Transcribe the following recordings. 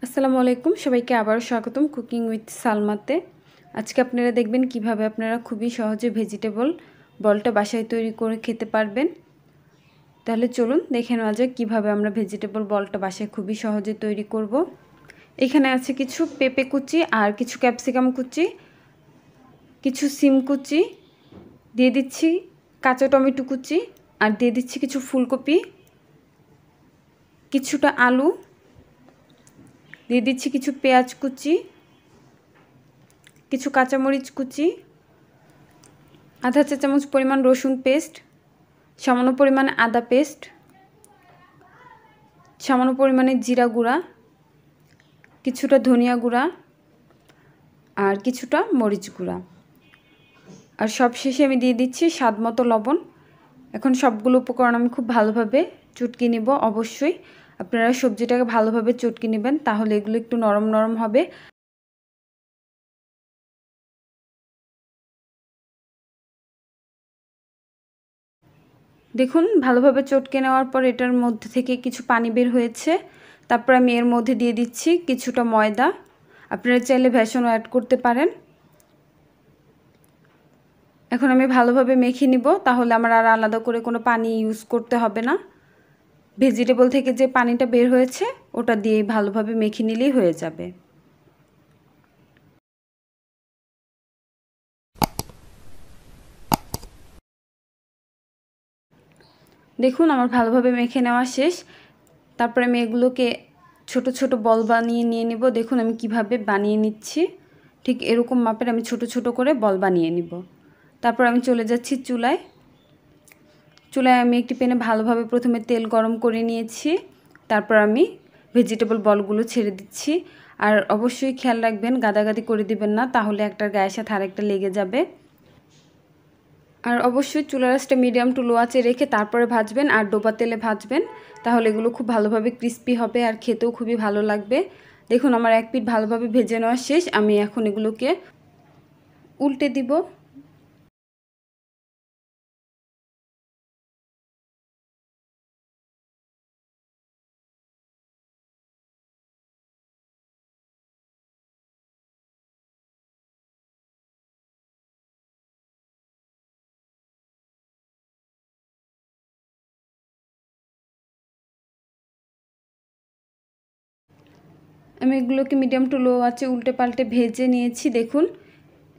আসসালামু আলাইকুম সবাইকে আবারও স্বাগতম কুকিং উইথ সালমাতে। আজকে আপনারা দেখবেন কিভাবে আপনারা খুবই সহজে ভেজিটেবল বলটা বাসায় তৈরি করে খেতে পারবেন। তাহলে চলুন দেখে নেওয়া যাক কীভাবে আমরা ভেজিটেবল বলটা বাসায় খুবই সহজে তৈরি করব। এখানে আছে কিছু পেঁপে কুচি আর কিছু ক্যাপসিকাম কুচি, কিছু সিম কুচি, দিয়ে দিচ্ছি কাঁচা টমেটো কুচি, আর দিয়ে দিচ্ছি কিছু ফুলকপি, কিছুটা আলু, দিয়ে দিচ্ছি কিছু পেঁয়াজ কুচি, কিছু কাঁচামরিচ কুচি, আধা চা চামচ পরিমাণ রসুন পেস্ট, সামান্য পরিমাণে আদা পেস্ট, সামান্য পরিমাণে জিরা গুঁড়া, কিছুটা ধনিয়া গুঁড়া আর কিছুটা মরিচ গুঁড়া, আর সবশেষে আমি দিয়ে দিচ্ছি স্বাদ মতো লবণ। এখন সবগুলো উপকরণ আমি খুব ভালোভাবে চটকে নেব। অবশ্যই আপনারা সবজিটাকে ভালোভাবে চটকে নেবেন, তাহলে এগুলো একটু নরম নরম হবে। দেখুন ভালোভাবে চটকে নেওয়ার পর এটার মধ্যে থেকে কিছু পানি বের হয়েছে। তারপর আমি এর মধ্যে দিয়ে দিচ্ছি কিছুটা ময়দা, আপনারা চাইলে বেসনও অ্যাড করতে পারেন। এখন আমি ভালোভাবে মেখে নিব, তাহলে আমার আর আলাদা করে কোনো পানি ইউজ করতে হবে না। ভেজিটেবল থেকে যে পানিটা বের হয়েছে ওটা দিয়ে ভালোভাবে মেখে নিলেই হয়ে যাবে। দেখুন আমার ভালোভাবে মেখে নেওয়া শেষ। তারপরে আমি এগুলোকে ছোট ছোট বল বানিয়ে নিয়ে নিব। দেখুন আমি কিভাবে বানিয়ে নিচ্ছি, ঠিক এরকম মাপের আমি ছোট ছোট করে বল বানিয়ে নিব। তারপর আমি চলে যাচ্ছি চুলায়। আমি একটি প্যানে ভালোভাবে প্রথমে তেল গরম করে নিয়েছি। তারপর আমি ভেজিটেবল বলগুলো ছেড়ে দিচ্ছি। আর অবশ্যই খেয়াল রাখবেন গাদাগাদি করে দিবেন না, তাহলে একটার গায়ের সাথে আরেকটা লেগে যাবে। আর অবশ্যই চুলার আঁচটা মিডিয়াম টু লো আঁচে রেখে তারপরে ভাজবেন, আর ডোবা তেলে ভাজবেন, তাহলে এগুলো খুব ভালোভাবে ক্রিস্পি হবে আর খেতেও খুবই ভালো লাগবে। দেখুন আমার এক পিঠ ভালোভাবে ভেজে নেওয়া শেষ। আমি এখন এগুলোকে উল্টে দিব। আমি এগুলোকে মিডিয়াম টু লো আঁচে উল্টে পাল্টে ভেজে নিয়েছি। দেখুন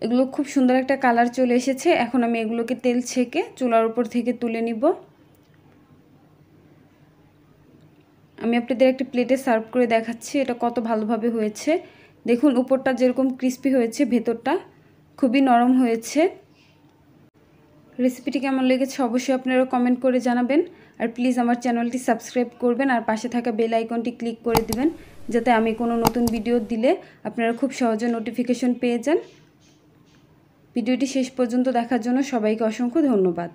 এগুলো খুব সুন্দর একটা কালার চলে এসেছে। এখন আমি এগুলোকে তেল ছেঁকে চুলার উপর থেকে তুলে নিব। আমি আপনাদের একটা প্লেটে সার্ভ করে দেখাচ্ছি এটা কত ভালোভাবে হয়েছে। দেখুন উপরটা যেরকম ক্রিস্পি হয়েছে, ভেতরটা খুবই নরম হয়েছে। রেসিপিটি কেমন লেগেছে অবশ্যই আপনারা কমেন্ট করে জানাবেন। আর প্লিজ আমার চ্যানেলটি সাবস্ক্রাইব করবেন আর পাশে থাকা বেল আইকনটি ক্লিক করে দিবেন, যাতে আমি কোনো নতুন ভিডিও দিলে আপনারা খুব সহজে নোটিফিকেশন পেয়ে যান। ভিডিওটি শেষ পর্যন্ত দেখার জন্য সবাইকে অসংখ্য ধন্যবাদ।